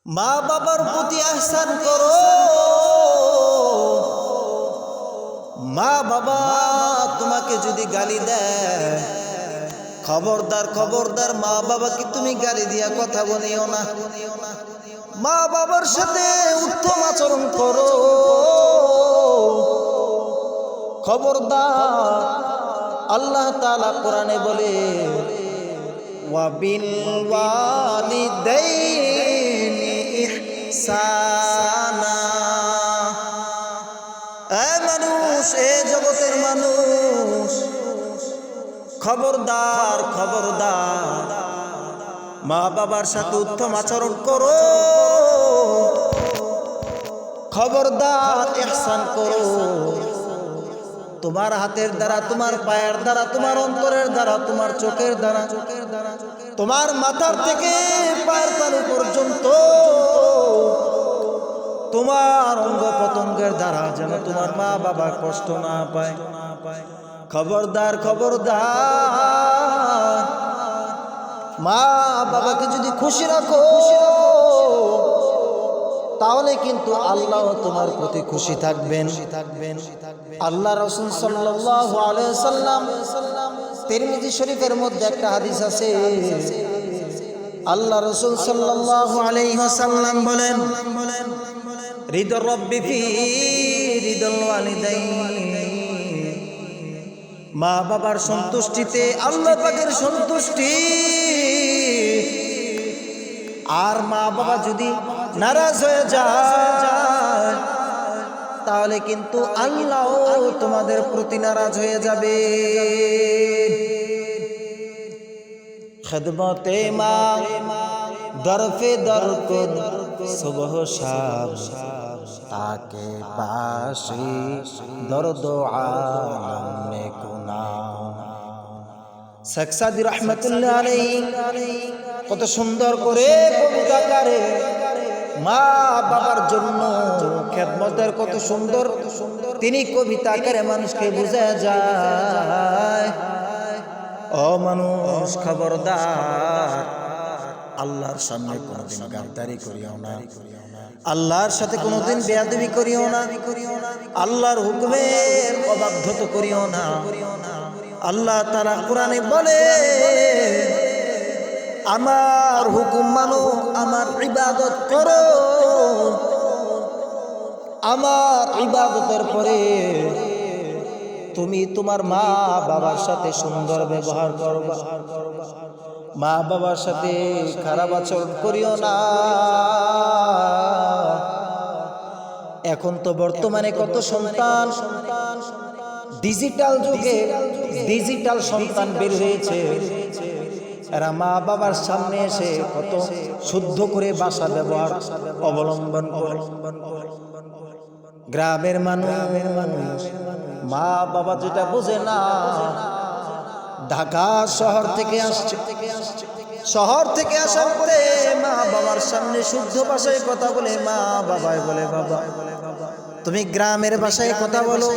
মা বাবার প্রতি ihsan করো। মা বাবা তোমাকে যদি গালি দেয়, খবরদার খবরদার মা বাবাকে তুমি গালি দিয়া কথা বলিও না। মা বাবার সাথে উত্তম আচরণ করো। খবরদার, আল্লাহ তাআলা কোরআনে বলে ওয়া বিল ওয়ালিদাইনি ইহসানা। এ মানুষ, এ জগতের মানুষ, খবরদার খবরদার মা বাবার সাথে উত্তম আচরণ করো। খবরদার ইহসান করো। তোমার হাতের দ্বারা, তোমার পায়ের দ্বারা, তোমার অন্তরের দ্বারা, তোমার চোখের দ্বারা, তোমার মাথার থেকে পায়ের তালু পর্যন্ত তোমার অঙ্গ প্রত্যঙ্গের দ্বারা যেন তোমার মা বাবা কষ্ট না পায়। খবরদার খবরদার মা বাবাকে যদি খুশি রাখো, তাহলে কিন্তু আল্লাহ তোমার প্রতি খুশি থাকবেন। আল্লাহ রাসূল সাল্লাল্লাহু আলাইহি ওয়াসাল্লাম, তিরমিজি শরীফের মধ্যে একটা হাদিস আছে। আল্লাহ রাসূল সাল্লাল্লাহু আলাইহি ওয়াসাল্লাম বলেন, রিদা রাব্বি ফি রিদাল ওয়ালিদাইন। মা বাবার সন্তুষ্টিতে আল্লাহ পাকের সন্তুষ্টি। আর মা বাবা যদি নারাজ হয়ে যায়, তাহলে কিন্তু আল্লাহ তোমাদের প্রতি নারাজ হয়ে যাবে। খিদমতে মা দরফে দরকুন সুবহ শাম, তাকে পাশে দর্দ আলম মে কুনা। শেখ সাদী রহমাতুল্লাহ আলাইহি কত সুন্দর করে কবিতাকারে মা বাবার জন্য খেদমতের কত সুন্দর তিনি কবিতা আকারে মানুষকে বুঝা যায়। ও মানুষ, খবরদার আল্লাহর সামনে কোনোদিন গাদ্দারি করিও না, আল্লাহর সাথে কোনোদিন বেয়াদবি করিও না, আল্লাহর হুকুমের অবাধ্যত করিও না। আল্লাহ তাআলা কোরআনে বলে, আমার হুকুম মানো, আমার ইবাদত করো। আমার ইবাদতের পরে তুমি তোমার মা বাবার সাথে সুন্দর ব্যবহার করবা। মা বাবার সাথে খারাপ আচরণ করিও না। এখন তো বর্তমানে কত সন্তান ডিজিটাল যুগে ডিজিটাল সন্তান বের হয়েছে। এরা মা বাবার সামনে এসে কত শুদ্ধ করে ভাষা ব্যবহার অবলম্বন করে। গ্রামের মানুষ মা বাবা যেটা বোঝে না, ঢাকা শহর থেকে আসছে, শহর থেকে আসার পরে মা বাবার সামনে শুদ্ধ ভাষায় কথা বলে মা বাবাই বলে, বাবা তুমি গ্রামের ভাষায় কথা বলো,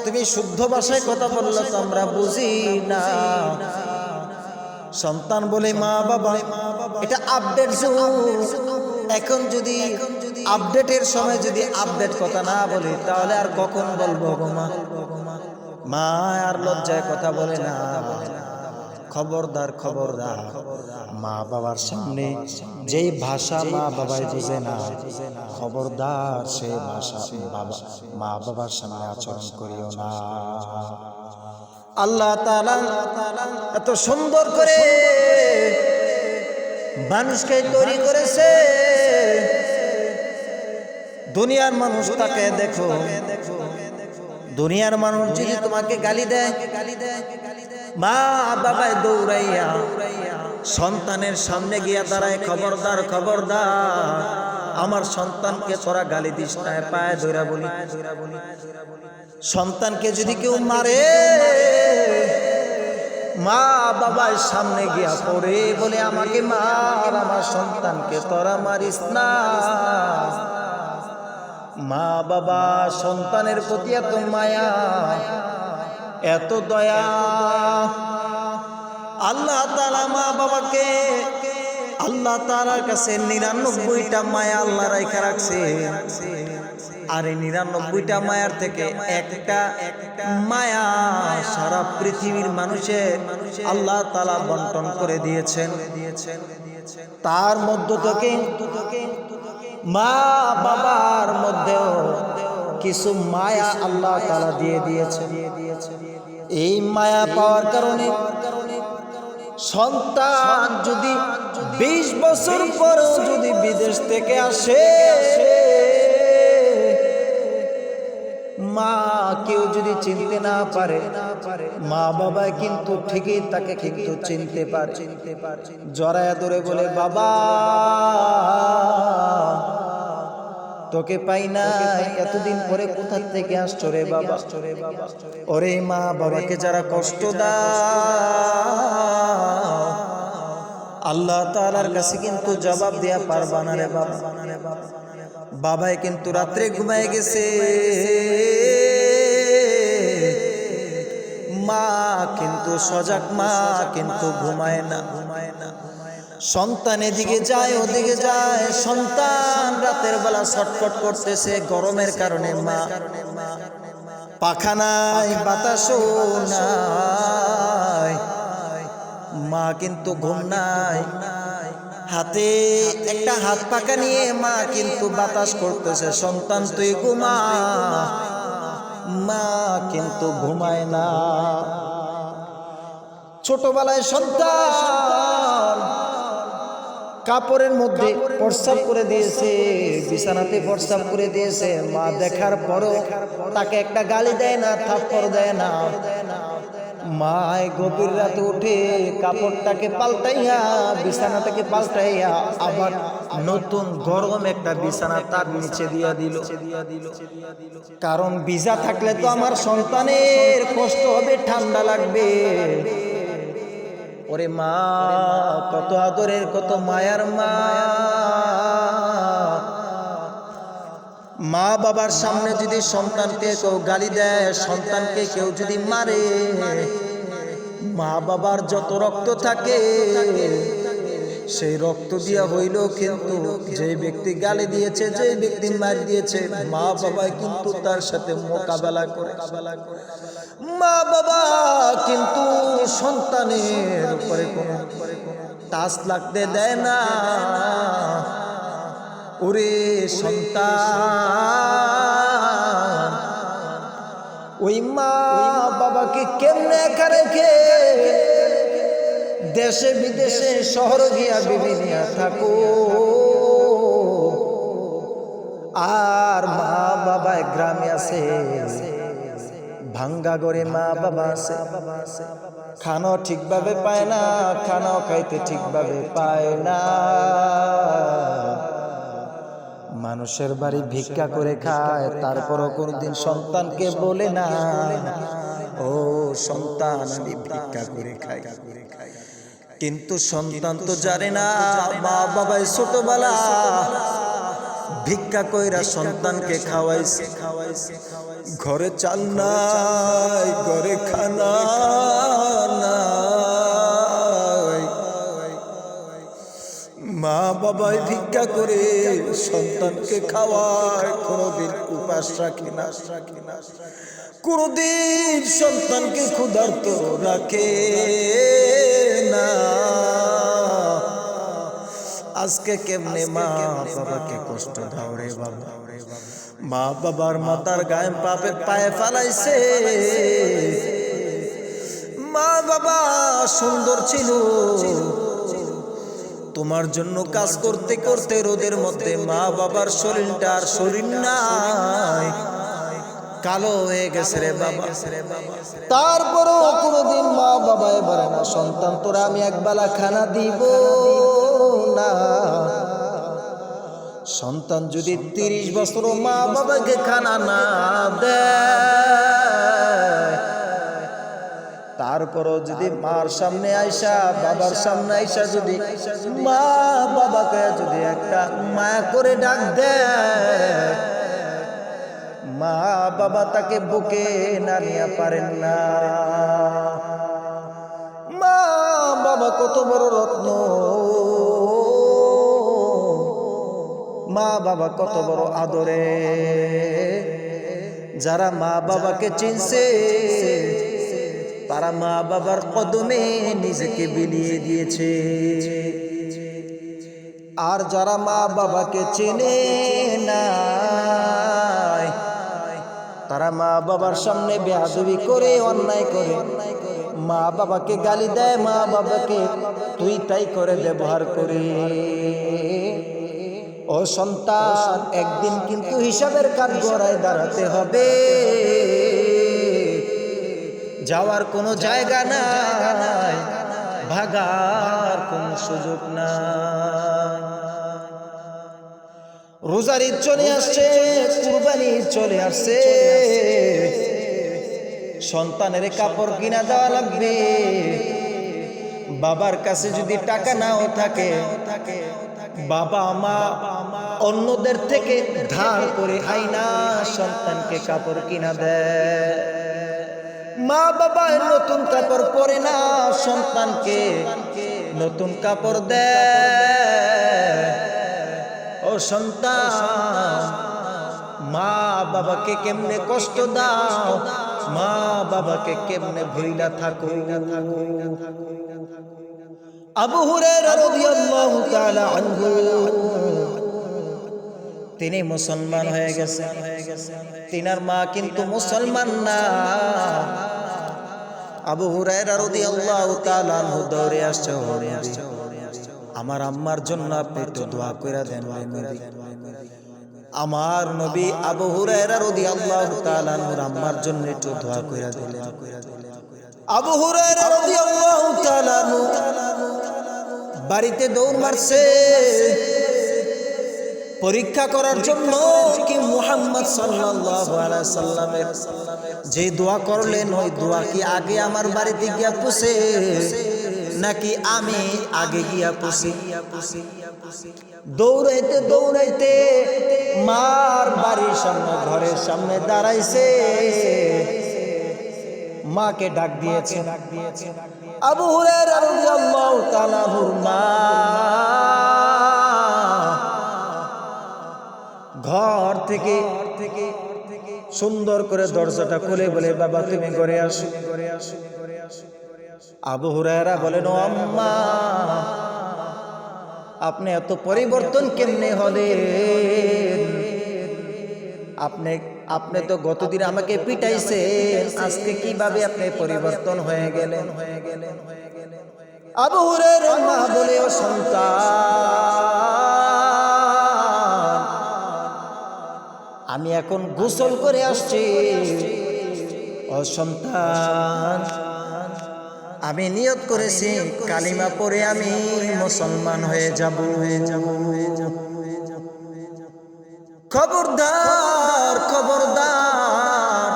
তুমি শুদ্ধ ভাষায় কথা বললে তো আমরা বুঝি না। সন্তান বলে মা বাবা, এটা আপডেট যুগ। এখন যদি আপডেটের সময় যদি আপডেট কথা না বলি, তাহলে আর কখন বলবো গো মা? মা আর লজ্জায় কথা বলে না। খবরদার খবরদার, মা বাবার সামনে যেই ভাষা মা বাবাই বুঝে না, খবরদার সেই ভাষা বাবা মা বাবার সামনে আচরণ করিও না। আল্লাহ তাআলা এত সুন্দর করে মানুষকে তৈরি করেছে। দুনিয়ার মানুষ তাকে দেখো, দুনিয়ার মানুষ যদি তোমাকে গালি দেয়, মা বাবায় দৌড়াইয়া সন্তানের সামনে গিয়া দাঁড়ায়, খবরদার খবরদার আমার সন্তানকে তোরা গালি দিস না। পায়ে ধরে বলি, সন্তানকে যদি কেউ মারে, মা বাবার সামনে গিয়া পড়ে বলে, আমাকে মার, আমার সন্তানকে তোরা মারিস না। মা বাবা সন্তানের প্রতি এত মায়া, এত দয়া। আল্লাহ তাআলা মা বাবাকে আল্লাহ তাআলার কাছে 99টা মায়া আল্লাহ রাইখা রাখছে, আর এই 99টা মায়ার থেকে একটা মায়া সারা পৃথিবীর মানুষের আল্লাহ তাআলা বন্টন করে দিয়েছেন। তার মধ্য থেকে মা বাবার মধ্যেও কিছু মায়া আল্লাহ তাআলা দিয়ে দিয়েছেন। এই মায়া পাওয়ার কারণে সন্তান যদি 20 বছর পরেও যদি বিদেশ থেকে আসে, মা কেউ যদি চিনতে না পারে, মা বাবা কিন্তু ঠিকই তাকে কিন্তু চিনতে পারে, জড়ায়া ধরে বলে, বাবা তোকে পাই না, এতদিন পরে কোথা থেকে আসছো রে বাবা। ওরে মা বাবাকে যারা কষ্ট দাও, আল্লাহ তাআলার কাছে কিন্তু জবাব দেয়া পারবা না রে বাবা। বাবাই কিন্তু রাত্রে ঘুমায় গেছে, মা কিন্তু সজাগ, মা কিন্তু ঘুমায় না। সন্তান এদিকে যায় ওদিকে যায়, সন্তান রাতের বেলা ছটফট করতেছে গরমের কারণে, মা পাখা নাই, বাতাসও নাই, মা কিন্তু ঘুম নাই। হাতে একটা হাত পাখা নিয়ে মা কিন্তু বাতাস করতেছে, সন্তান তুই ঘুমা, মা কিন্তু ঘুমায় না। ছোটবেলায় সন্তান কাপড়ের মধ্যে প্রস্রাব করে দিয়েছে, বিছানাতে প্রস্রাব করে দিয়েছে, মা দেখার পরও তাকে একটা গালি দেয় না, থাপ্পড় দেয় না। মা গভীর রাতে উঠে কাপড়টাকে পাল্টাইয়া, বিছানাটাকে পাল্টাইয়া আবার নতুন গরম একটা বিছানা তার নিচে দিয়া দিল। কারণ ভিজা থাকলে তো আমার সন্তানের কষ্ট হবে, ঠান্ডা লাগবে। ওরে মা কত আদরের, কত মায়ার মা। মা বাবার সামনে যদি সন্তানকে কেউ গালি দেয়, সন্তানকে কেউ যদি মারে, মা বাবার যত রক্ত থাকে সেই রক্ত দিয়া হইল, কিন্তু যে ব্যক্তি গালি দিয়েছে, যে ব্যক্তি মার দিয়েছে, মা বাবা কিন্তু তার সাথে মোকাবেলা করে। মা বাবা কিন্তু সন্তানের উপরে কোনো টাচ লাগতে দেয় না। ওরে সন্তান, ওই মা বাবাকে কেমনে একা রেখে দেশে বিদেশে শহর গিয়া বিভিন্ন থাকো, আর মা বাবা গ্রামে আছে, ভাঙ্গা ঘরে মা বাবা আছে, খানো ঠিকভাবে পায় না, খানাও খাইতে ঠিকভাবে পায় না। মানুষের বাড়ি ভিক্ষা করে খায়, তারপরও কোনদিন সন্তানকে বলে না, ও সন্তান আমি ভিক্ষা করে খাই। কিন্তু সন্তান তো জানে না মা বাবাই ছোটবেলা ভিক্ষা কইরা সন্তানকে খাওয়াইছে। ঘরে চাল নাই, ঘরে খানা নাই, মা বাবাই ভিক্ষা করে সন্তানকে খাওয়ায়, কোনদিন উপাস রাখে না, কোনদিন সন্তানকে ক্ষুধার্ত রাখে না। আজকে কেমনে মা বাবাকে কষ্ট দাও রে বাবা। মা বাবার মাথার গায়ে পায়ে ফালাইছে। মা বাবা সুন্দর ছিল, তোমার জন্য কাজ করতে করতে রোদের মধ্যে মা বাবার শরীরটা আর শরীর নাই, কালো হয়ে গেছে রে বাবা। তারপরও কোনদিন মা বাবা বলে না, সন্তান তোরা আমি একবেলা খানা দিব না। সন্তান যদি 30 বছর মা বাবাকে খানা না দেয়, তারপরও যদি মার সামনে আইসা, বাবার সামনে আইসা যদি মা বাবাকে যদি একটা মায়া করে ডাক দেয়, মা বাবা তাকে বুকে না নিয়ে পারেন না। মা বাবা কত বড় রত্ন, মা বাবা কত বড় আদরে। যারা মা বাবাকে চিনছে তারা মা বাবার কদমে নিজেকে বিলিয়ে দিয়েছে। আর যারা মা বাবাকে চেনে না তারা মা বাবার সামনে বেয়াদবি করে, অন্যায় করে, মা বাবাকে গালি দেয়, মা বাবাকে তুই তাই করে ব্যবহার করে। ও সন্তান, একদিন কিন্তু হিসাবের কাঠগড়ায় দাঁড়াতে হবে। যাওয়ার কোনো জায়গা নাই, ভাগার কোনো সুযোগ নাই। রোজার ঈদ চলে আসছে, কুরবানি ঈদ চলে আসছে, সন্তানের কাপড় কিনা দেওয়া লাগবে। বাবার কাছে যদি টাকা নাও থাকে, বাবা মা অন্যদের থেকে ধার করে আইনা সন্তানকে কাপড় কিনা দেয়। মা বাবা নতুন কাপড় পরে না, সন্তানকে নতুন কাপড় দেয়। ও সন্তান, মা বাবাকে কেমনে কষ্ট দাও, মা বাবাকে কেমনে ভুইলা থাকো। আবু হুরায়রা রাদিয়াল্লাহু তাআলা আনহু তিনি মুসলমান হয়ে গেছেন, তিনার মা কিন্তু মুসলমান না। আবু হুরায়রা রাদিয়াল্লাহু তাআলা আনহু দৌড়ে আসছে, আমার আম্মার জন্য আপনি একটু দোয়া কইরা দেন নবী। আমার নবী আবু হুরায়রা রাদিয়াল্লাহু তাআলা আনহুর আম্মার জন্য একটু দোয়া কইরা দিলেন। আবু হুরায়রা রাদিয়াল্লাহু তাআলা আনহু বাড়িতে দৌড় মারছে পরীক্ষা করার জন্য কি মুহাম্মদ সাল্লাল্লাহু আলাইহি সাল্লামের যে দোয়া করলেন ওই দোয়া কি আগে আমার বাড়িতে গিয়া পৌঁছে নাকি আমি আগে গিয়া পৌঁছি। দৌড়াইতে দৌড়াইতে মার বাড়ির সামনে, ঘরের সামনে দাঁড়াইছে, মাকে ডাক দিয়েছে। আবু হুরায়রা রাদিয়াল্লাহু তাআলা আনহুর মা ঘর থেকে সুন্দর করে দরজাটা খুলে বলে, বাবা তুমি ঘরে আসো। আবু হুরায়রা বলেন, ও আম্মা, আপনি এত পরিবর্তন কেমনে হলেন? আপনি তো গতদিন আমাকে পিটাইছেন, আজকে কিভাবে আপনি পরিবর্তন হয়ে গেলেন? আবু হুরায়রা মা বলে, ও সন্তান, আমি এখন গোসল করে আসছি। ও সন্তান, আমি নিয়ত করেছি কালিমা পড়ে আমি মুসলমান হয়ে যাব। খবরদার খবরদার।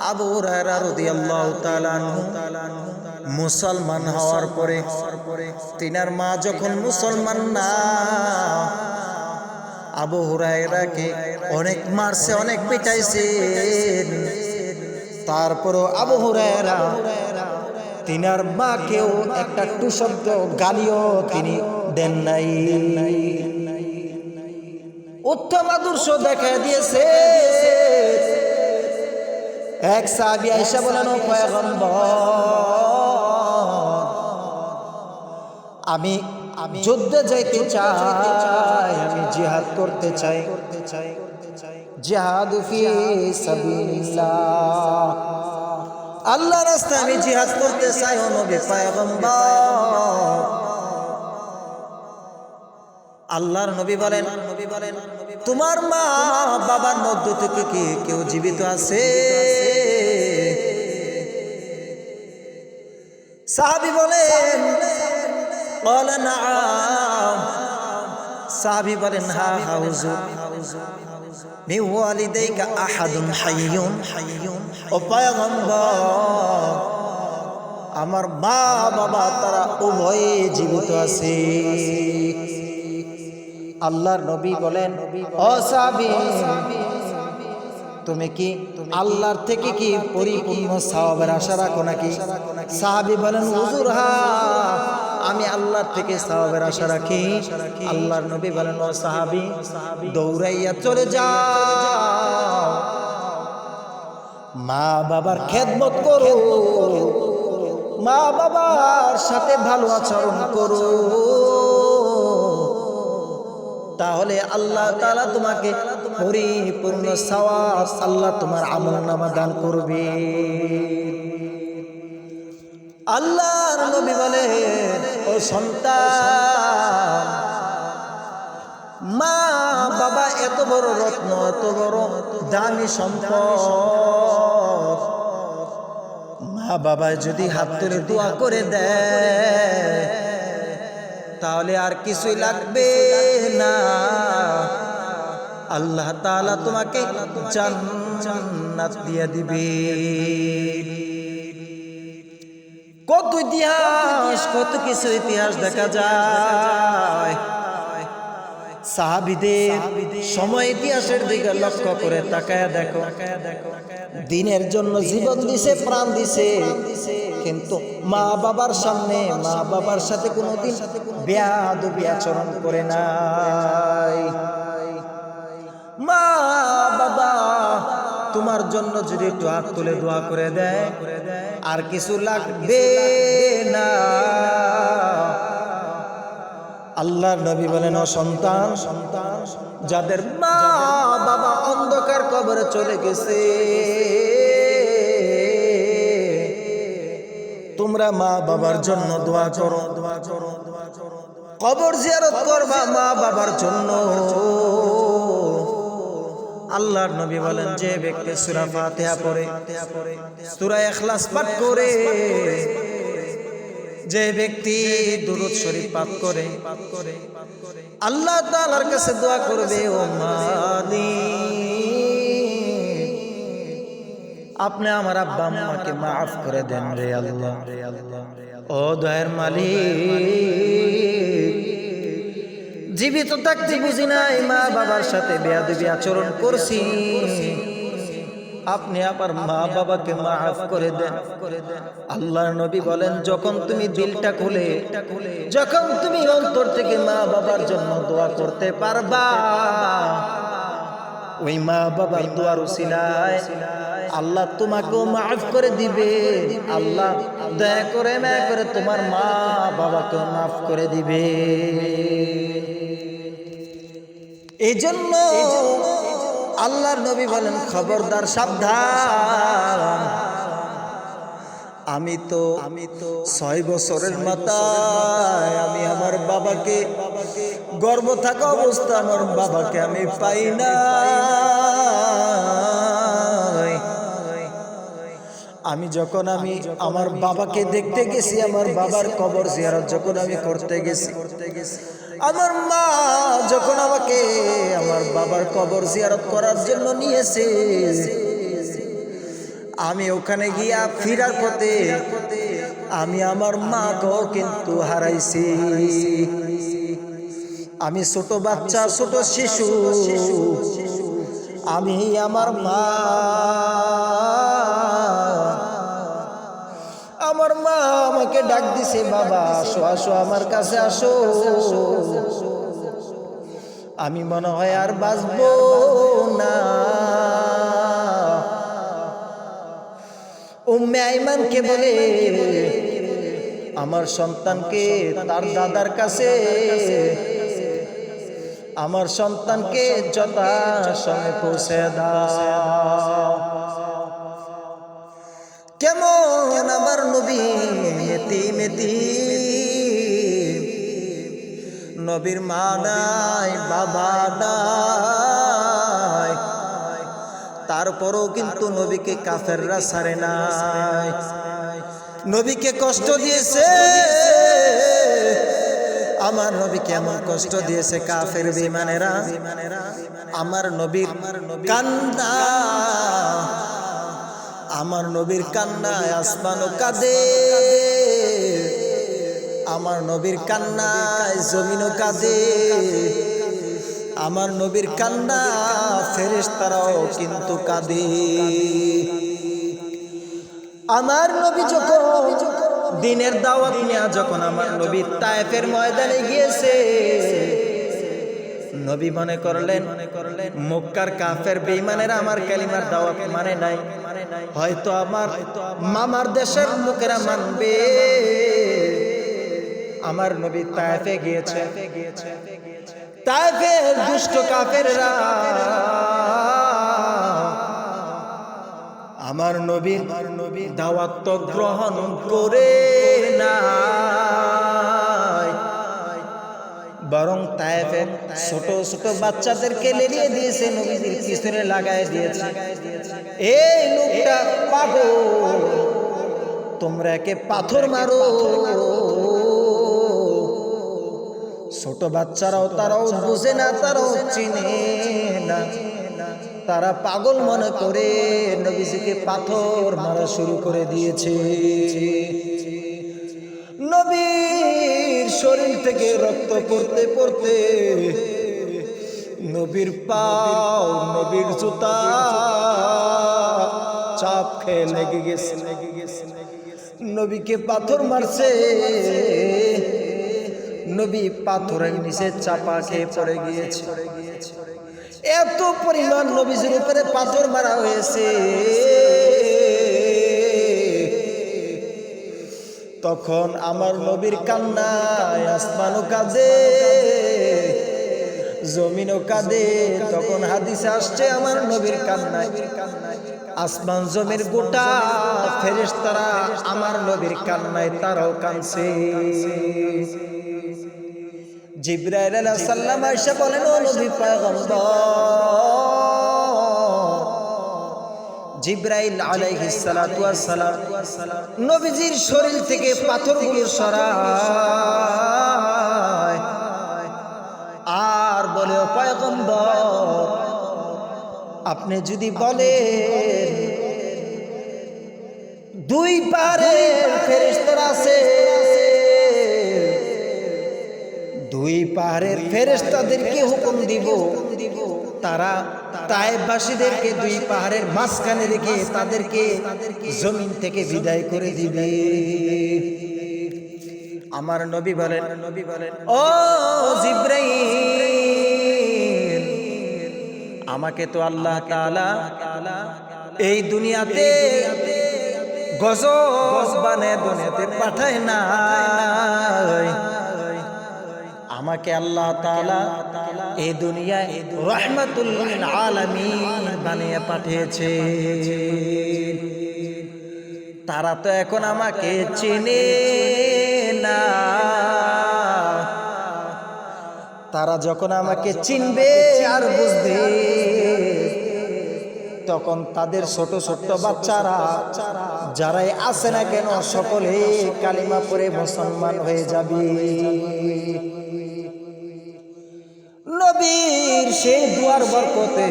আবু হুরায়রা রাদিয়াল্লাহু তাআলা আনহু মুসলমান হওয়ার পরে তিনার মা যখন মুসলমান না, আবু হুরায়রাকে অনেক মারছে, অনেক পিটাইছে। তারপরও আবু হুরায়রা তিনার মাকেও একটা টু শব্দ গালিও তিনি দেন নাই। উত্তম আদর্শ দেখা দিয়েছে। এক সাহাবী আয়েশা বলেন, ও পয়গম্বর, আমি যুদ্ধে যাইতে চাই, আমি জিহাদ করতে চাই। জিহাদ ফি সাবিলিল্লাহ, আল্লাহর রাস্তায় আমি জিহাদ করতে চাই। ও নবী পয়গম্বর, আল্লাহর নবী বলেন, তোমার মা বাবার মধ্য থেকে কি কেউ জীবিত আছে? সাহাবী বলেন, ক্বালা নাআম। সাহাবী বলেন, হ্যাঁ হ্যাঁ হুজুর। মিন ওয়ালিদাইকা আহাদুন হাইয়ুন। ও পয়গম্বর, আমার মা বাবা তারা উভয়ে জীবিত আছে। আল্লাহর নবী বলেন, ও সাহাবী, তুমি কি আল্লাহর থেকে কি পরিপূর্ণ সওয়াবের আশা রাখো নাকি? সাহাবী বলেন, হুজুর হ্যাঁ, আমি আল্লাহর থেকে সওয়াবের আশা রাখি। আল্লাহর নবী বলেন, ও সাহাবী, দৌড়াইয়া চলে যাও, মা বাবার খেদমত করো, মা বাবার সাথে ভালো আচরণ করো, তাহলে আল্লাহ তাআলা তোমাকে পরিপূর্ণ সওয়াব, আল্লাহ তোমার আমলনামা দান করবে। আল্লাহর নবী বলেন, ও সন্তান, মা বাবা এত বড় রত্ন, এত বড় দামি সম্পদ, মা বাবা যদি হাত তুলে দোয়া করে দেয় তাহলে আর কিছুই লাগবে না, আল্লাহ তাআলা তোমাকে জান্নাত দিয়ে দিবে। কত ইতিহাস, কত কিছু ইতিহাস দেখা যায়। সাহাবীদের সময় ইতিহাসের দিকে লক্ষ্য করে তাকায়া দেখো, দিনের জন্য জীবন দিছে, প্রাণ দিছে, কিন্তু মা বাবার সামনে, মা বাবার সাথে কোনোদিন বেয়াদবি আচরণ করে নাই। মা বাবা তোমার জন্য যদি একটু হাত তুলে দোয়া করে দেয় আর কিছু লাগবে না। আল্লাহর নবী বলেন, ও সন্তান, যাদের মা বাবা অন্ধকার কবরে চলে গেছে, তোমরা মা বাবার জন্য দোয়া করো, কবর জিয়ারত করবা মা বাবার জন্য। আল্লাহর নবী বলেন, যে ব্যক্তি সূরা ফাতিহা পড়ে, সূরা ইখলাস পাঠ করে, যে ব্যক্তি দুরূদ শরীফ পাঠ করে, আল্লাহ তাআলার কাছে দোয়া করবে, ও মালিক, আপনি আমার আব্বা আম্মাকে মাফ করে দেন রে আল্লাহ। ও দয়ার মালিক, জীবিত থাকতে বুঝি নাই মা বাবার সাথে বেয়াদবি আচরণ করছি, আপনি আমার মা বাবাকে মাফ করে দেন। আল্লাহর নবী বলেন, যখন তুমি দিলটা খুলে, যখন তুমি অন্তর থেকে মা বাবার জন্য দোয়া করতে পারবা, ওই মা বাবার দোয়ার উসিলায় আল্লাহ তোমাকেও মাফ করে দিবে। আল্লাহ দয়া করে মায়া করে তোমার মা বাবাকেও মাফ করে দিবে। এই জন্য আল্লাহর নবী বলেন, খবরদার, সাবধান, আমি তো 6 বছরের মাথায় আমি আমার বাবাকে, গর্ভ থাকা অবস্থা আমার বাবাকে আমি পাই না। আমি যখন আমার বাবাকে দেখতে গেছি, আমার বাবার কবর জিয়ারত যখন আমি করতে গেছি, আমার মা যখন আমাকে আমার বাবার কবর জিয়ারত করার জন্য নিয়েছে, আমি ওখানে গিয়া ফিরার পথে আমি আমার মাকেও কিন্তু হারাইছি। আমি ছোট বাচ্চা, ছোট শিশু, আমি আমার মা আমাকে ডাক দিছে, বাবা আসো, আসো, আমার কাছে আসো। আমি মনে হয় আর বাঁচবো না। উম্মে আইমানকে বলে, আমার সন্তানকে তার দাদার কাছে, আমার সন্তানকে যথাসময়ে পৌঁছে দাও। কেমন আমার নবী এতিম, নবীর মা নাই, বাবা নাই, তারপরও কিন্তু নবীকে কাফেররা ছাড়ে নাই, নবীকে কষ্ট দিয়েছে। আমার নবীকে এমন কষ্ট দিয়েছে কাফের বেঈমানেরা, আমার নবীর কান্না, আমার নবীর কান্নায় আসমানও কাঁদে, আমার নবীর কান্নায় জমিনও কাঁদে, আমার নবীর কান্না ফেরেশতারাও কিন্তু কাঁদে। আমার নবী যখন দিনের দাওয়াত নিয়ে যখন আমার নবী তায়েফের ময়দানে গিয়েছে, নবী মনে করলেন মক্কার কাফের বেঈমানেরা আমার কালিমার দাওয়াত মানে নাই, হয়তো আমার মামার দেশের লোকেরা মানবে। আমার নবী তায়েফে গিয়েছে, তায়েফের দুষ্ট কাফেররা আমার নবীর দাওয়াত তো গ্রহণ করে না, বরং তায়েফের ছোট ছোট বাচ্চাদেরকে লেলিয়ে দিয়েছে, নবীজির পিছনে লাগাই দিয়েছে। এই লোকটা পাগল, তোমরা একে পাথর মারো। ছোট বাচ্চারাও তারাও বুঝে না, তারাও চিনে না, তারা পাগল মনে করে নবীজিকে পাথর মারা শুরু করে দিয়েছে। নবীর শরীর থেকে রক্ত পড়তে পড়তে নবীর পাও, নবীর জুতা চাপ খেয়ে লেগে গেছে। নবীকে পাথর মারছে, নবী পাথরের নিচে চাপা খেয়ে পড়ে গিয়েছে। এত পরিমাণ নবীজির উপরে পাথর মারা হয়েছে, তখন আমার নবীর কান্নায় আসমানও কাঁদে, জমিনও কাঁদে। তখন হাদিসে আসছে আমার নবীর কান্নায় আসমান জমির গোটা ফেরেশতারা আমার নবীর কান্নায় তারাও কাঁদছে। জিবরাইল আলাইহিস সালাম আয়েশা বলেন, ও নবী পয়গম্বর, জিবরাইল আলাইহিস সালাতু ওয়াস সালাম নবীজির শরীর থেকে পাথরগুলো সরায় আর বলে, ও পয়গম্বর, আপনি যদি বলেন দুই পাহাড়ের ফেরেশতারা আছে, দুই পাহাড়ের ফেরেশতাদেরকে হুকুম দিব, তারা তায়েফবাসীদেরকে দুই পাহাড়ের মাঝখানে রেখে তাদেরকে জমিন থেকে বিদায় করে দিবে। আমার নবী বলেন, ও জিবরাইল, আমাকে তো আল্লাহ তাআলা এই দুনিয়াতে গজব বানিয়ে দুনিয়াতে পাঠায় না, আমাকে আল্লাহ তাআলা এই দুনিয়ায় রাহমাতুল লিল আলামিন বানিয়ে পাঠিয়েছে। তারা তো এখন আমাকে চেনে না, তারা যখন আমাকে চিনবে আর বুঝবে, তখন তাদের ছোট ছোট বাচ্চারা যারাই আছে না কেন সকলে কালিমা পড়ে মুসলমান হয়ে যাবে। নবীর সেই দুয়ার বরকতে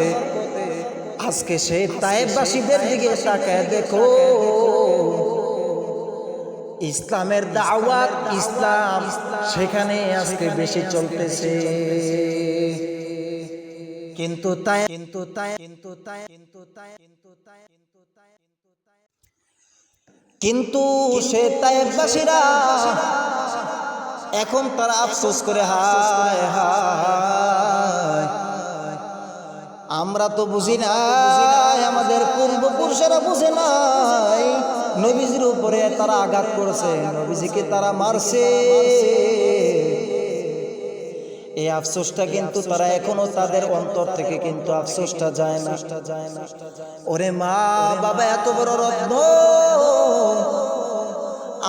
আজকে সেই তায়েফবাসীদের দিকে তাকায় দেখো, ইসলামের দাওয়াত, ইসলাম সেখানে আজকে বেশি চলতেছে। কিন্তু সে তায়েফবাসীরা এখন তারা আফসোস করে, হায় হায়, আমরা তো বুঝি নাই, আমাদের পূর্বপুরুষেরা বুঝে নাই, নবীজির উপরে তারা আঘাত করেছে, নবীজিকে তারা মারছে। এই আফসোসটা কিন্তু তারা এখনো তাদের অন্তর থেকে কিন্তু আফসোসটা যায় না। ওরে মা বাবা এত বড় রত্ন,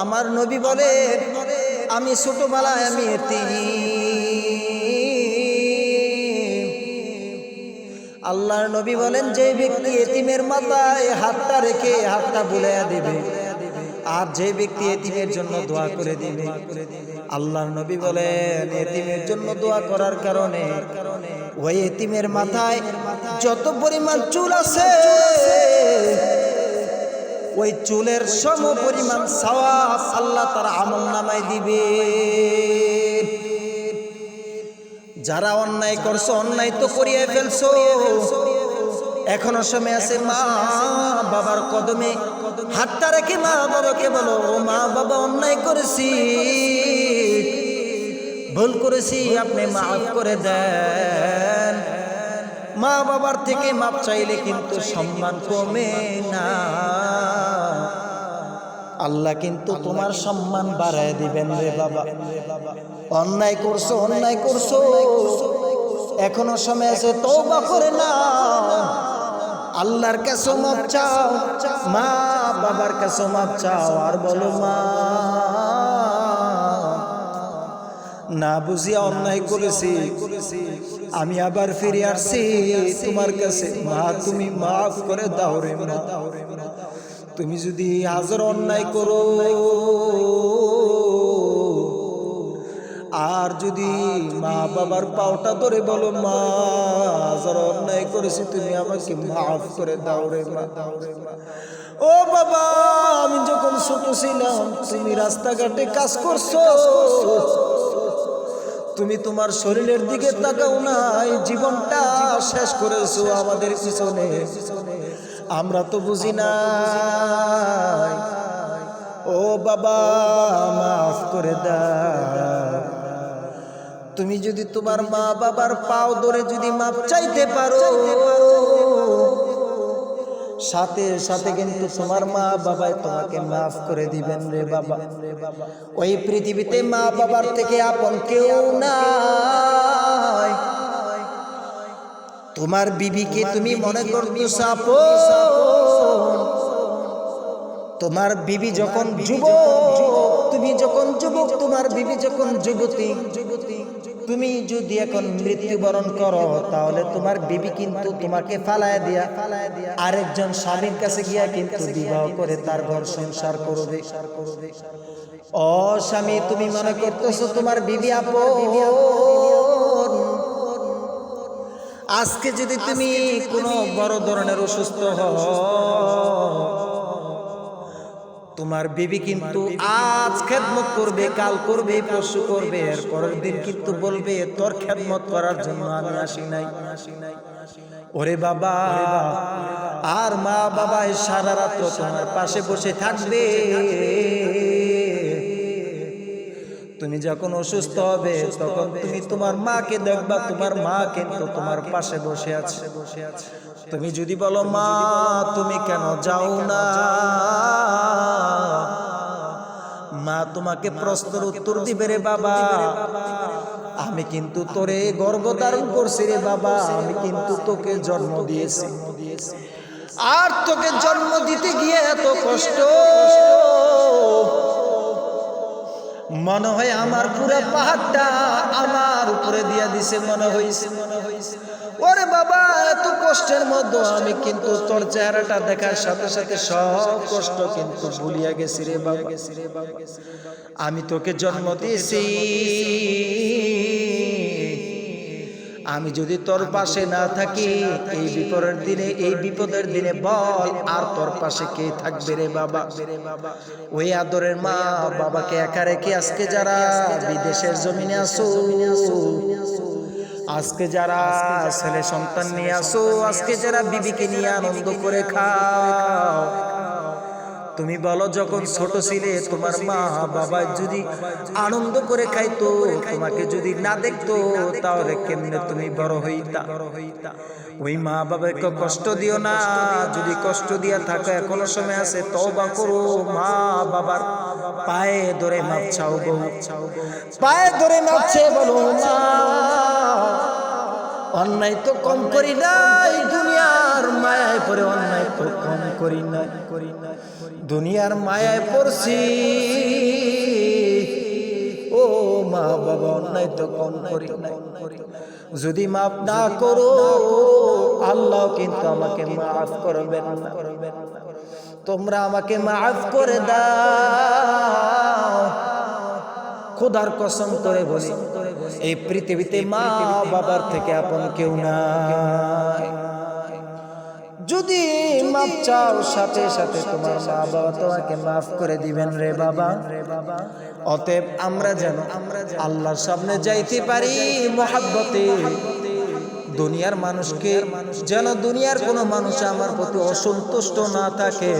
আমার নবী বলে আমি ছোটবেলায় আমি এতিম, আল্লাহর নবী বলেন যে ব্যক্তি এতিমের মাথায় হাতটা রেখে হাতটা বুলাইয়া দিবে আর যে ব্যক্তি এতিমের জন্য দোয়া করে দিবে, আল্লাহর নবী বলেন এতিমের জন্য দোয়া করার কারণে ওই এতিমের মাথায় যত পরিমাণ চুল আছে ওই চুলের সম পরিমাণ সওয়াব আল্লাহ তার আমলনামায় দিবে। যারা অন্যায় করছো, অন্যায় তো করিয়ে ফেলছো, এখনো সময় আছে মা বাবার কদমে হাতটা রেখে মা বাবাকে বলো, ও মা বাবা অন্যায় করেছি, ভুল করেছি, আপনি মাফ করে দেন। মা বাবার থেকে মাপ চাইলে কিন্তু সম্মান কমে না, আল্লাহ কিন্তু তোমার সম্মান বাড়ায় দিবেন রে বাবা। অন্যায় করছো, অন্যায় করছো, এখনো সময় আছে, তওবা করে নাও, আল্লাহর কাছে মাপ চাও, মা বাবার কাছে মাপ চাও, আর বলো মা না বুঝিয়া অন্যায় করেছি, আমি আবার ফিরে আসছি তোমার কাছে, মা তুমি মাফ করে দাও রে মা। তুমি যদি হাজার অন্যায় করো আর যদি মা বাবার পাওটা ধরে বলো মা হাজার অন্যায় করেছি, তুমি আমাকে মাফ করে দাও রে মা। ও বাবা, আমি যখন ছোট ছিলাম তুমি রাস্তাঘাটে কাজ করছো, তুমি তোমার শরীরের দিকে তাকাও নাই, জীবনটা শেষ করেছো আমাদের পিছনে, আমরা তো বুঝি না। ও বাবা মাফ করে দাও। তুমি যদি তোমার মা বাবার পাও ধরে যদি মাপ চাইতে পারো, সাথে সাথে কিন্তু তোমার মা বাবাই তোমাকে মাফ করে দিবেন রে বাবা। ওই পৃথিবীতে মা বাবার থেকে আপন কেউ নাই। তোমার বিবিকে তুমি মনে করতেছ আপন, তোমার বিবি যখন যুবক, তুমি যখন যুবক, তোমার বিবি যখন যুবতী, তুমি যদি এখন মৃত্যুবরণ করো তাহলে তোমার বিবি কিন্তু তোমাকে ফালায় দিয়া আরেকজন স্বামীর কাছে গিয়া কিন্তু বিবাহ করে তার ঘর সংসার করবে। ও স্বামী, তুমি মনে করতেছো তোমার বিবি আপন, আজকে যদি তুমি কোনো বড় ধরনের অসুস্থ হও, তোমার বিবি কিন্তু আজ খেদমত করবে, কাল করবে, পরশু করবে, এর পরের দিন কিন্তু বলবে তোর খেদমত করার জন্য আমি আসি নাই। ওরে বাবা, আর মা বাবা সারা রাত তোমার পাশে বসে থাকবে, তুমি যখন অসুস্থ হবে তখন তুমি তোমার মাকে দেখবা, তোমার মা কিন্তু তোমার পাশে বসে আছে। তুমি যদি বলো মা তুমি কেন যাও না, মা তোমাকে প্রশ্নের উত্তর দিবে রে বাবা, আমি কিন্তু তোরে গর্ভধারণ করছি রে বাবা, আমি কিন্তু তোকে জন্ম দিয়েছি, আর তোকে জন্ম দিতে গিয়ে এত কষ্ট, মনে হয় আমার পুরো পাহাড়টা আমার উপরে দিয়া দিছে মনে হইছে। ওরে বাবা, এত কষ্টের মধ্যে আমি কিন্তু তোর চেহারাটা দেখার সাথে সাথে সব কষ্ট কিন্তু ভুলিয়া গেছি রে বাবা। আমি তোকে জন্ম দিয়েছি, আমি যদি তোর পাশে না থাকি এই বিপদের দিনে বল আর তোর পাশে কে থাকবে রে বাবা। ওই আদরের মা বাবাকে একা রেখে আজকে যারা বিদেশের জমিনে আসো, আজকে যারা ছেলে সন্তান নিয়ে আসো, আজকে যারা বিবিকে নিয়ে আনন্দ করে খাও, তুমি বলো যখন ছোট ছিলে তোমার মা বাবা যদি আনন্দ করে খাইতো, তোমাকে যদি না দেখতো তাহলে কেমনে তুমি বড় হইতা? ওই মা বাবাকে কষ্ট দিও না, যদি কষ্ট দিয়া থাকো এখনো সময় আছে, তওবা করো, মা বাবার পায়ে ধরে মাপ চাও গো, পায়ে ধরে মাপ চেয়ে বলো মা অন্যায় তো কম করি নাই, দুনিয়ার মায়ায় পড়ে অন্যায় তো কম করি নাই, দুনিয়ার মায়ায় পড়ছি, ও মা বাবা অন্যায় তো কম করি নাই। যদি মাফ না করো আল্লাহ কিন্তু আমাকে মাফ করবেন না, তোমরা আমাকে মাফ করে দাও। খোদার কসম করে বলি এই পৃথিবীতে মা বাবার থেকে আপন কেউ নাই। যদি মাফ চাও সাথে সাথে তোমার মা বাবা তোমাকে মাফ করে দিবেন রে বাবা। অতএব আমরা যেন আল্লাহর সামনে যাইতে পারি মহব্বতে, দুনিয়ার মানুষকে যেন দুনিয়ার কোনো মানুষ আমার প্রতি অসন্তুষ্ট না থাকে,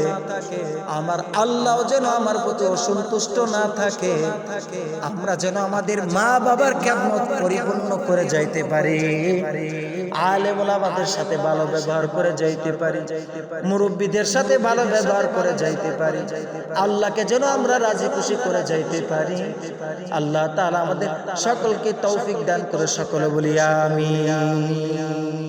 আমার আল্লাহ যেন আমার প্রতি অসন্তুষ্ট না থাকে, আমরা যেন আমাদের মা বাবার খেদমত পরিপূর্ণ করে যাইতে পারি, আলেম ওলামাদের সাথে ভালো ব্যবহার করে যাইতে পারি, মুরব্বীদের সাথে ভালো ব্যবহার করে যাইতে পারি, আল্লাহকে যেন আমরা রাজি খুশি করে যাইতে পারি। আল্লাহ তাআলা আমাদের সকলকে তৌফিক দান করে সকলে বলি আমিন।